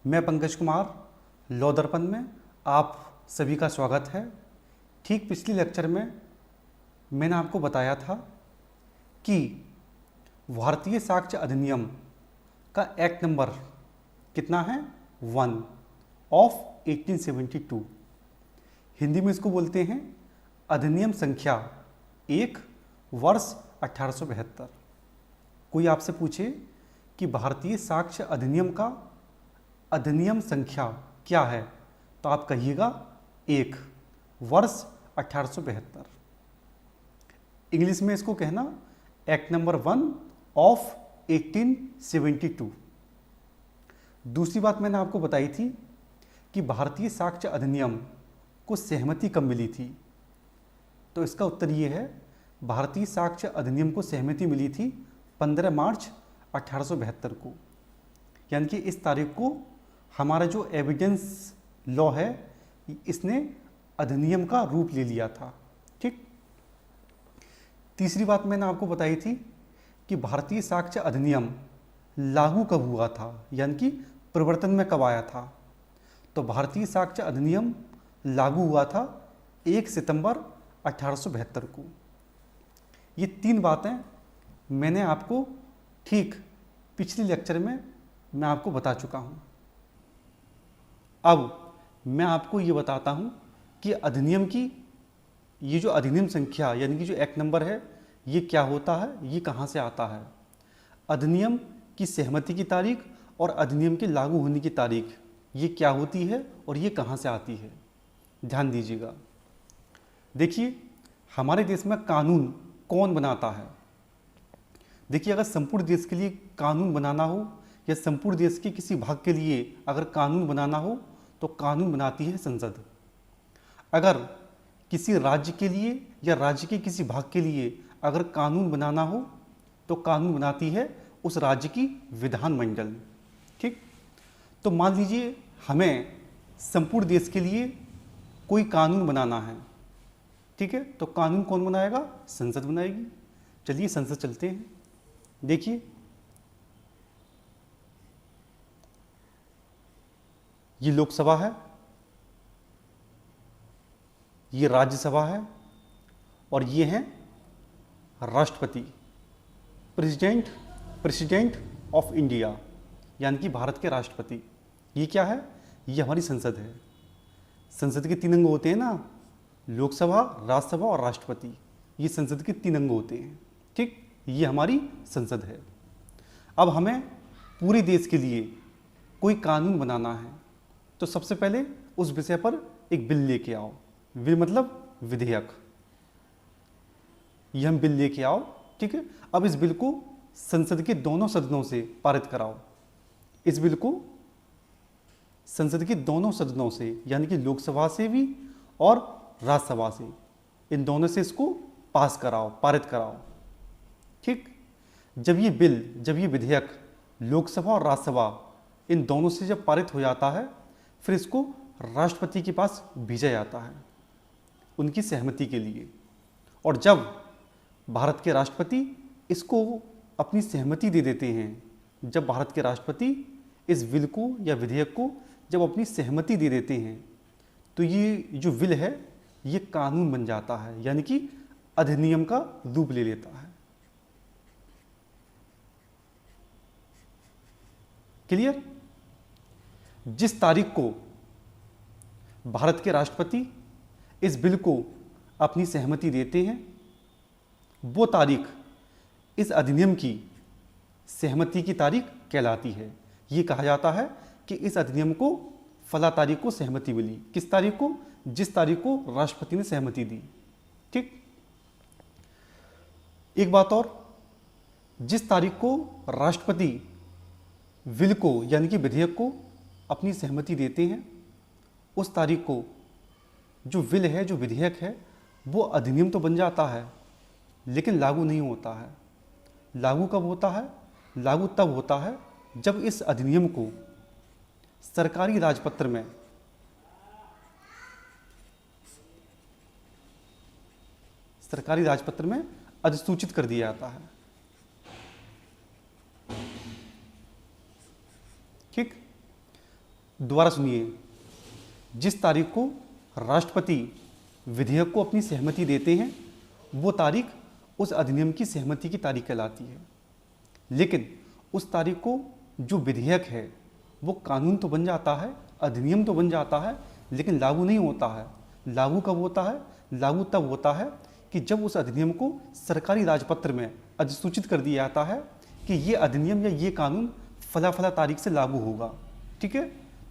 मैं पंकज कुमार लॉ दर्पण में आप सभी का स्वागत है। ठीक पिछले लेक्चर में मैंने आपको बताया था कि भारतीय साक्ष्य अधिनियम का एक्ट नंबर कितना है 1 ऑफ 1872। हिंदी में इसको बोलते हैं अधिनियम संख्या 1 वर्ष 1872। कोई आपसे पूछे कि भारतीय साक्ष्य अधिनियम का अधिनियम संख्या क्या है तो आप कहिएगा 1 वर्ष 1872। इंग्लिश में इसको कहना एक्ट नंबर 1 ऑफ 1872। दूसरी बात मैंने आपको बताई थी कि भारतीय साक्ष्य अधिनियम को सहमति कब मिली थी, तो इसका उत्तर ये है भारतीय साक्ष्य अधिनियम को सहमति मिली थी 15 मार्च 1872 को। यानी कि इस तारीख को हमारा जो एविडेंस लॉ है इसने अधिनियम का रूप ले लिया था। ठीक। तीसरी बात मैंने आपको बताई थी कि भारतीय साक्ष्य अधिनियम लागू कब हुआ था, यानी कि प्रवर्तन में कब आया था। तो भारतीय साक्ष्य अधिनियम लागू हुआ था 1 सितंबर 1872 को। ये 3 बातें मैंने आपको ठीक पिछले लेक्चर में मैं आपको बता चुका हूँ। अब मैं आपको ये बताता हूँ कि अधिनियम की ये जो अधिनियम संख्या यानी कि जो एक्ट नंबर है ये क्या होता है, ये कहाँ से आता है। अधिनियम की सहमति की तारीख और अधिनियम के लागू होने की तारीख ये क्या होती है और ये कहाँ से आती है, ध्यान दीजिएगा। देखिए हमारे देश में कानून कौन बनाता है। देखिए अगर संपूर्ण देश के लिए कानून बनाना हो या संपूर्ण देश के किसी भाग के लिए अगर कानून बनाना हो तो कानून बनाती है संसद। अगर किसी राज्य के लिए या राज्य के किसी भाग के लिए अगर कानून बनाना हो तो कानून बनाती है उस राज्य की विधानमंडल। ठीक। तो मान लीजिए हमें संपूर्ण देश के लिए कोई कानून बनाना है, ठीक है, तो कानून कौन बनाएगा, संसद बनाएगी। चलिए संसद चलते हैं। देखिए ये लोकसभा है, ये राज्यसभा है और ये हैं राष्ट्रपति, प्रेसिडेंट ऑफ इंडिया, यानी कि भारत के राष्ट्रपति। ये क्या है, ये हमारी संसद है। संसद के 3 अंग होते हैं ना, लोकसभा, राज्यसभा और राष्ट्रपति। ये संसद के 3 अंग होते हैं। ठीक, ये हमारी संसद है। अब हमें पूरे देश के लिए कोई कानून बनाना है तो सबसे पहले उस विषय पर एक बिल लेके आओ। बिल मतलब विधेयक। ये हम बिल लेके आओ, ठीक है। अब इस बिल को संसद के दोनों सदनों से पारित कराओ। इस बिल को संसद के दोनों सदनों से यानी कि लोकसभा से भी और राज्यसभा से, इन दोनों से इसको पास कराओ, पारित कराओ। ठीक। जब ये विधेयक लोकसभा और राज्यसभा इन दोनों से जब पारित हो जाता है फिर इसको राष्ट्रपति के पास भेजा जाता है उनकी सहमति के लिए। और जब भारत के राष्ट्रपति इसको अपनी सहमति दे देते हैं, जब भारत के राष्ट्रपति इस बिल को या विधेयक को जब अपनी सहमति दे देते हैं तो ये जो बिल है ये कानून बन जाता है, यानी कि अधिनियम का रूप ले लेता है। क्लियर। जिस तारीख को भारत के राष्ट्रपति इस बिल को अपनी सहमति देते हैं वो तारीख इस अधिनियम की सहमति की तारीख कहलाती है। ये कहा जाता है कि इस अधिनियम को फला तारीख को सहमति मिली। किस तारीख को, जिस तारीख को राष्ट्रपति ने सहमति दी। ठीक। एक बात और, जिस तारीख को राष्ट्रपति बिल को यानी कि विधेयक को अपनी सहमति देते हैं उस तारीख को जो बिल है, जो विधेयक है, वो अधिनियम तो बन जाता है लेकिन लागू नहीं होता है। लागू कब होता है, लागू तब होता है जब इस अधिनियम को सरकारी राजपत्र में अधिसूचित कर दिया जाता है। ठीक। दोबारा सुनिए, जिस तारीख को राष्ट्रपति विधेयक को अपनी सहमति देते हैं वो तारीख उस अधिनियम की सहमति की तारीख कहलाती है। लेकिन उस तारीख को जो विधेयक है वो कानून तो बन जाता है, अधिनियम तो बन जाता है, लेकिन लागू नहीं होता है। लागू कब होता है? लागू तब होता है कि जब उस अधिनियम को सरकारी राजपत्र में अधिसूचित कर दिया जाता है कि ये अधिनियम या ये कानून फला फला तारीख से लागू होगा। ठीक है,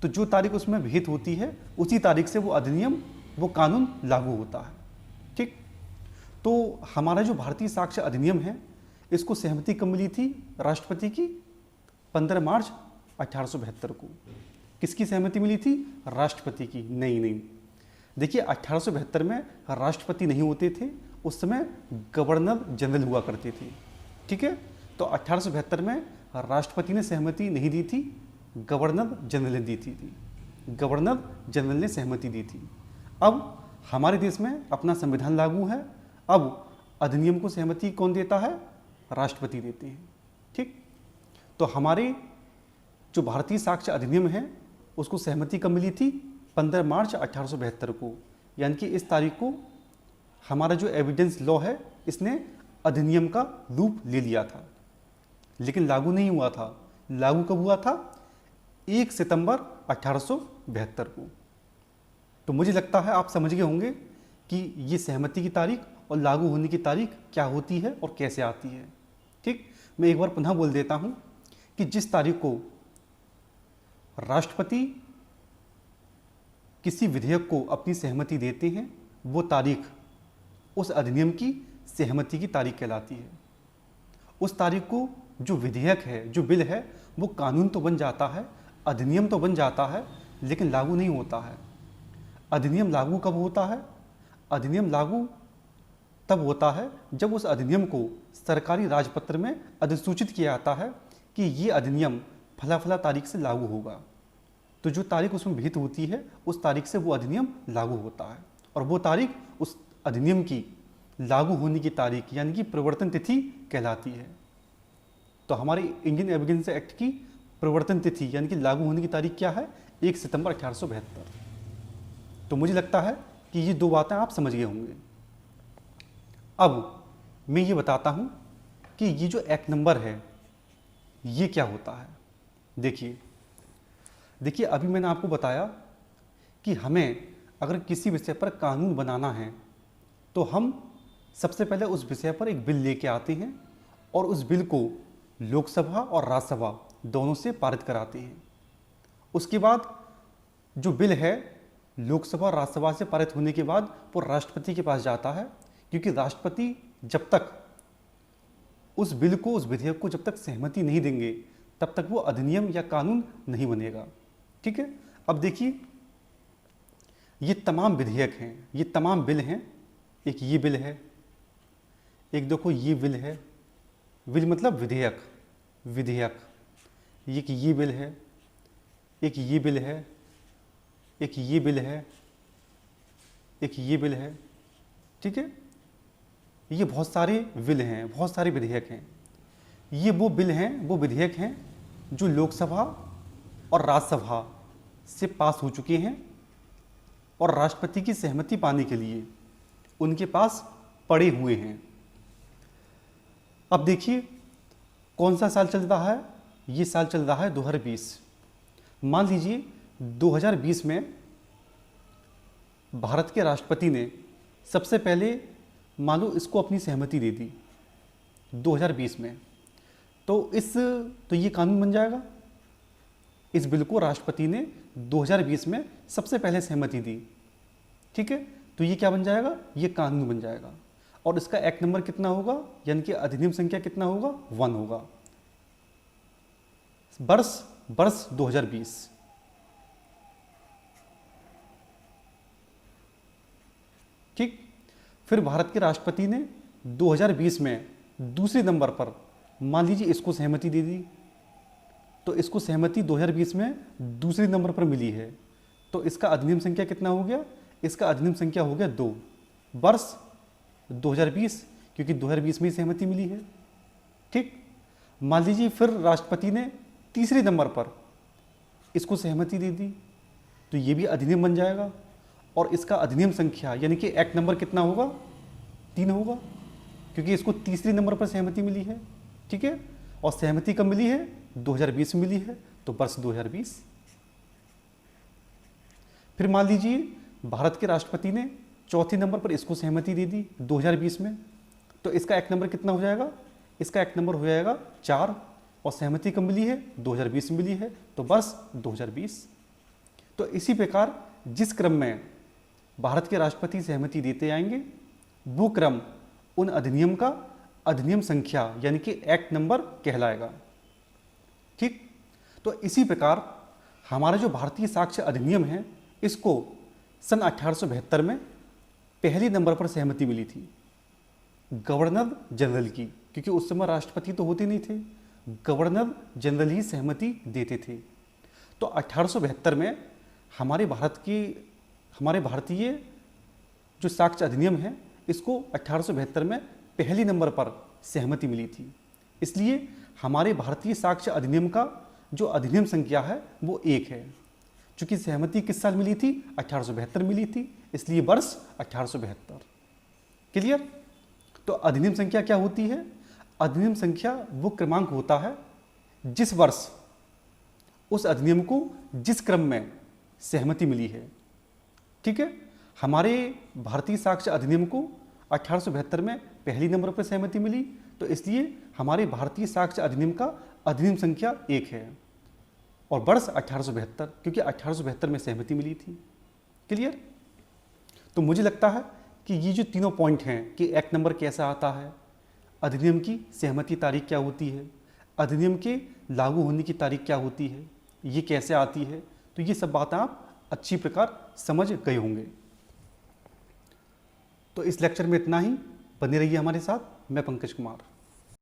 तो जो तारीख उसमें विहित होती है उसी तारीख से वो अधिनियम, वो कानून लागू होता है। ठीक, तो हमारा जो भारतीय साक्ष्य अधिनियम है इसको सहमति कब मिली थी राष्ट्रपति की? 15 मार्च 1872 को। किसकी सहमति मिली थी? राष्ट्रपति की। नहीं, देखिए 1872 में राष्ट्रपति नहीं होते थे, उस समय गवर्नर जनरल हुआ करते थे। ठीक है, तो 1872 में राष्ट्रपति ने सहमति नहीं दी थी, गवर्नर जनरल ने दी थी। गवर्नर जनरल ने सहमति दी थी। अब हमारे देश में अपना संविधान लागू है, अब अधिनियम को सहमति कौन देता है? राष्ट्रपति देते हैं। ठीक, तो हमारे जो भारतीय साक्ष्य अधिनियम है उसको सहमति कब मिली थी? 15 मार्च 1872 को। यानी कि इस तारीख को हमारा जो एविडेंस लॉ है इसने अधिनियम का रूप ले लिया था, लेकिन लागू नहीं हुआ था। लागू कब हुआ था? 1 सितंबर 1872 को। तो मुझे लगता है आप समझ गए होंगे कि ये सहमति की तारीख और लागू होने की तारीख क्या होती है और कैसे आती है। ठीक, मैं एक बार पुनः बोल देता हूँ कि जिस तारीख को राष्ट्रपति किसी विधेयक को अपनी सहमति देते हैं वो तारीख उस अधिनियम की सहमति की तारीख कहलाती है। उस तारीख को जो विधेयक है, जो बिल है, वो कानून तो बन जाता है, अधिनियम तो बन जाता है, लेकिन लागू नहीं होता है। अधिनियम लागू कब होता है? अधिनियम लागू तब होता है जब उस अधिनियम को सरकारी राजपत्र में अधिसूचित किया जाता है कि ये अधिनियम फला फला तारीख से लागू होगा। तो जो तारीख उसमें विहित होती है उस तारीख से वो अधिनियम लागू होता है, और वो तारीख उस अधिनियम की लागू होने की तारीख यानी कि प्रवर्तन तिथि कहलाती है। तो हमारे इंडियन एविडेंस एक्ट की प्रवर्तन तिथि यानी कि लागू होने की तारीख क्या है? 1 सितंबर 1872। तो मुझे लगता है कि ये दो बातें आप समझ गए होंगे। अब मैं ये बताता हूँ कि ये जो एक्ट नंबर है ये क्या होता है। देखिए अभी मैंने आपको बताया कि हमें अगर किसी विषय पर कानून बनाना है तो हम सबसे पहले उस विषय पर एक बिल लेके आते हैं और उस बिल को लोकसभा और राज्यसभा दोनों से पारित कराते हैं। उसके बाद जो बिल है लोकसभा और राज्यसभा से पारित होने के बाद वो राष्ट्रपति के पास जाता है, क्योंकि राष्ट्रपति जब तक उस बिल को, उस विधेयक को जब तक सहमति नहीं देंगे तब तक वो अधिनियम या कानून नहीं बनेगा। ठीक है, अब देखिए ये तमाम विधेयक हैं, ये तमाम बिल हैं। एक ये बिल है, एक देखो ये बिल है, बिल मतलब विधेयक, एक ये बिल है, एक ये बिल है, एक ये बिल है, एक ये बिल है। ठीक है, ये बहुत सारे बिल हैं, बहुत सारे विधेयक हैं। ये वो बिल हैं, वो विधेयक हैं जो लोकसभा और राज्यसभा से पास हो चुके हैं और राष्ट्रपति की सहमति पाने के लिए उनके पास पड़े हुए हैं। अब देखिए कौन सा साल चल रहा है? ये साल चल रहा है 2020। मान लीजिए 2020 में भारत के राष्ट्रपति ने सबसे पहले मान लो इसको अपनी सहमति दे दी 2020 में, तो ये कानून बन जाएगा। इस बिल को राष्ट्रपति ने 2020 में सबसे पहले सहमति दी। ठीक है, तो ये क्या बन जाएगा? ये कानून बन जाएगा। और इसका एक्ट नंबर कितना होगा, यानी कि अधिनियम संख्या कितना होगा? 1 होगा। वर्ष 2020। ठीक, फिर भारत के राष्ट्रपति ने 2020 में दूसरे नंबर पर मान लीजिए इसको सहमति दे दी, तो इसको सहमति 2020 में दूसरे नंबर पर मिली है, तो इसका अधिनियम संख्या कितना हो गया? इसका अधिनियम संख्या हो गया 2, वर्ष 2020, क्योंकि 2020 में ही सहमति मिली है। ठीक, मान लीजिए फिर राष्ट्रपति ने तीसरे नंबर पर इसको सहमति दे दी तो ये भी अधिनियम बन जाएगा, और इसका अधिनियम संख्या यानी कि एक्ट नंबर कितना होगा, 3 होगा, क्योंकि इसको तीसरे नंबर पर सहमति मिली है। ठीक है, और सहमति कब मिली है, 2020 में मिली है, तो वर्ष 2020। फिर मान लीजिए भारत के राष्ट्रपति ने चौथे नंबर पर इसको सहमति दे दी 2020 में, तो इसका एक्ट नंबर कितना हो जाएगा, इसका एक्ट नंबर हो जाएगा 4, और सहमति कब मिली है, 2020 में मिली है, तो वर्ष 2020। तो इसी प्रकार जिस क्रम में भारत के राष्ट्रपति सहमति देते आएंगे वो क्रम उन अधिनियम का अधिनियम संख्या यानी कि एक्ट नंबर कहलाएगा। ठीक, तो इसी प्रकार हमारा जो भारतीय साक्ष्य अधिनियम है इसको सन 1872 में पहले नंबर पर सहमति मिली थी गवर्नर जनरल की, क्योंकि उस समय राष्ट्रपति तो होते नहीं थे, गवर्नर जनरल ही सहमति देते थे। तो 1872 में हमारे भारतीय जो साक्ष्य अधिनियम है इसको 1872 में पहले नंबर पर सहमति मिली थी। इसलिए हमारे भारतीय साक्ष्य अधिनियम का जो अधिनियम संख्या है वो 1 है। चूंकि सहमति किस साल मिली थी, 1872 मिली थी, इसलिए वर्ष 1872। क्लियर। तो अधिनियम संख्या क्या होती है, अधिनियम संख्या वो क्रमांक होता है जिस वर्ष उस अधिनियम को जिस क्रम में सहमति मिली है। ठीक है, हमारे भारतीय साक्ष्य अधिनियम को 1872 में पहली नंबर पर सहमति मिली, तो इसलिए हमारे भारतीय साक्ष्य अधिनियम का अधिनियम संख्या 1 है, और वर्ष 1872, क्योंकि 1872 में सहमति मिली थी। क्लियर। तो मुझे लगता है कि ये जो तीनों पॉइंट हैं कि एक्ट नंबर कैसा आता है, अधिनियम की सहमति तारीख क्या होती है, अधिनियम के लागू होने की तारीख क्या होती है, ये कैसे आती है, तो ये सब बातें आप अच्छी प्रकार समझ गए होंगे। तो इस लेक्चर में इतना ही। बने रहिए हमारे साथ। मैं पंकज कुमार।